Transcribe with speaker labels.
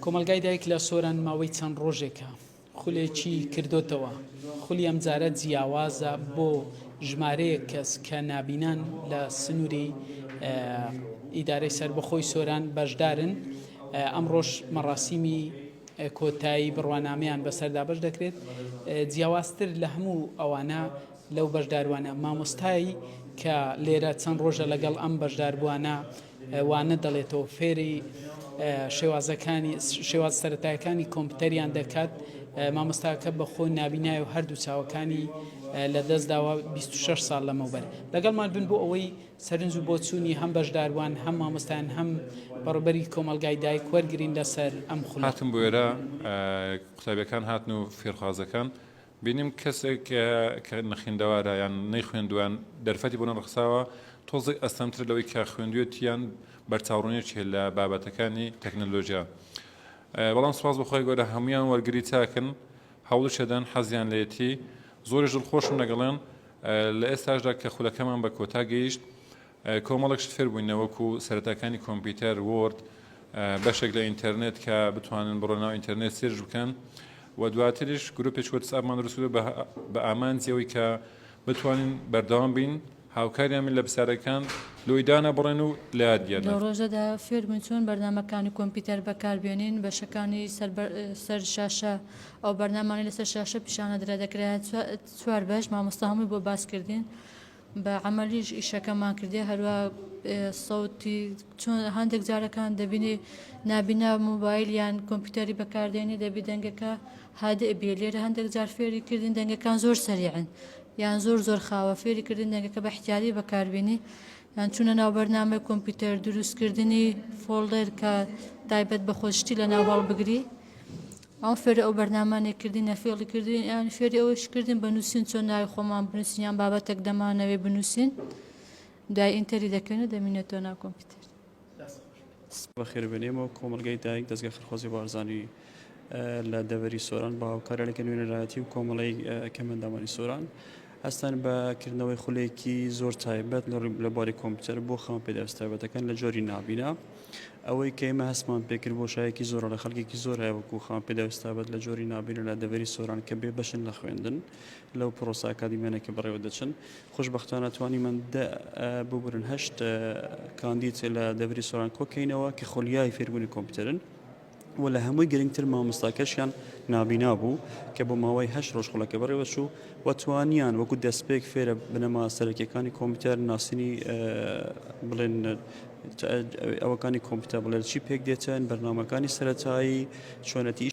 Speaker 1: کۆمەلگای دایک لە سۆران ماوەی چەند ڕۆژێکە خولێکی کردوتەوە. خولی ئەم جارە جیاوازە بۆ ژمارەیە کەس کە نابینان لە سنووری ئیدارەی سربەخۆی سۆران بەشدارن. ئەمڕۆژ مەڕاسیمی کۆتایی بڕوانامەیان بەسەردا بەش دەکرێت. جیاوازتر لە هەموو ئەوانە لەو بەشداروانە مامۆستایی کە لێرە چەند ڕۆژە لەگەڵ ئەم بەشداربووانە وانە دەڵێتەوە فێری شێواز سەرەتایەکانی کۆمپیوتەریان دەکات. مامۆستاکە بە خۆی نابینایە و هەردوو چاوەکانی لە دەستداوە 26 ساڵ لەمەوبەر لەگەڵمان بن بۆ ئەوەی سەرنج و بۆچوونی هەم بەشداروان هەم مامۆستایان هەم بەڕێوەبەری کۆمەلگای دایک وەرگرین لەسەر ئەم خولە.
Speaker 2: هاتم بۆ ئێرە قوتابیەکان هاتن و فێرخوازەکان بینیم کەسێک کە نەخوێندەوارە یان نەیخوێندووان دەرفەتی بۆ نەڕخساوە تۆزێک ئەستەمتر لەوەی کە خوێندوێتیان بەرچاوڕوونێکی لە بابەتەکانی تەکنەلۆژیا. بەڵام سوپاس بەخوای گەورە هەمویان وەرگری چاکن هەوڵ شەدەن حەزیان لێتی زۆری دڵخۆشم لەگەڵێن لە ئێستاشدا کە خولەکەمان بە کۆتا گەیشت کۆمەڵێک فێر بووینەوەکو سەرەتاکانی کۆمپیوتەر وۆرد بەشێک لە ئینتەرنێت کە بتوانن بڕۆ ناو ئینتەرنێت سێرج بکەن و دواتریش گروپێک وەتساپمان دروستکردووە بە ئامانجیەوەی کە بتوانین بەردەوام بین هاوکاریان لە پرسیارەکان لۆیدانە بڕێن و لە یادیان
Speaker 3: لە ڕۆژەدا فێربوون چۆن بەرنامەکانی کۆمپیوتەر بەکاربێنین بەشەکانی سەر شاشە ئەو بەرنامانی لەسەر شاشە پیشانە درا دەکرێت چوار بەش مامۆستا هەمووی بۆ باسکردین بە عملیش ئیشەکەمان کردێ هەروە سەوتی چۆن هەندێک جارەکان دەبینی نابینا مۆبایل یان کۆمپیوتەری بەکاردێنی دەبی دەنگەکە هادە بێ لێرە هەندێک جار فێری کردین دەنگەکان زۆر سەریعن یان زۆر خاوە فێری کردن دەنگەکە بە احتیاطی بەکاربێنی یان چونە ناو بەرنامەی کۆمپیوتەر دروستکردنی فۆڵدەر کە تایبەت بە خۆشتی لە ناو هەڵبگری ئەو فێری ئەو بەرنامانێکردین نەفێڵی کردین یان فێری ئەوەش کردین بنووسین چۆن ناوی خۆمان بنووسین یان بابەتێک دەمانەوێ بنووسین دوای ئینتەری دەکەن و دەمینێتەوە ناو کۆمپیوتەر.
Speaker 4: بەخێربێنێمەوە کۆمەلگای دایک دەستگا خەرخۆزی بارزانی لە دەوەری سۆران با هاوکارێکی نوێنەرایەتی و کۆمەڵی کەمەندامانی سۆران هەستان بەکردنەوەی خولێکی زۆر تایبەت لە باری کۆمپیوتەر بۆ خەم پێداویستایبەتەکان لە جۆری نابینا ئەوەی کە ئێمە هەستمان پێکرد بۆ شایەکی زۆر لە خەڵکێکی زۆر هەیە وەکو خەم پێداویستابەت لە جۆری نابینە لە دەوەری سۆران کە بێ بەشن لە خوێندن لەو پرۆسە ئاکادیمێنێکە بەڕێوە دەچن خۆشبەختانە توانیمان ببورن 8 کاندید لە دەوری سۆران کۆکەینەوە کە خۆلیای فێربوونی کۆمپیوتەرن و لە هەمووی گرنگتر مامۆستاکەشیان نابینا بوو کە بۆ ماوەی 8 ڕۆژ خۆڵەکە بەڕێوە چوو و توانیان وەکو دەستپێک فێرە بنەما سەرەکیەکانی کۆمپیوتەر ناسینی بڵێن ئەوەکانی کۆمپیوتەر بڵێن چی پێک دێتن بەرنامەکانی سەرەتایی چۆنەتی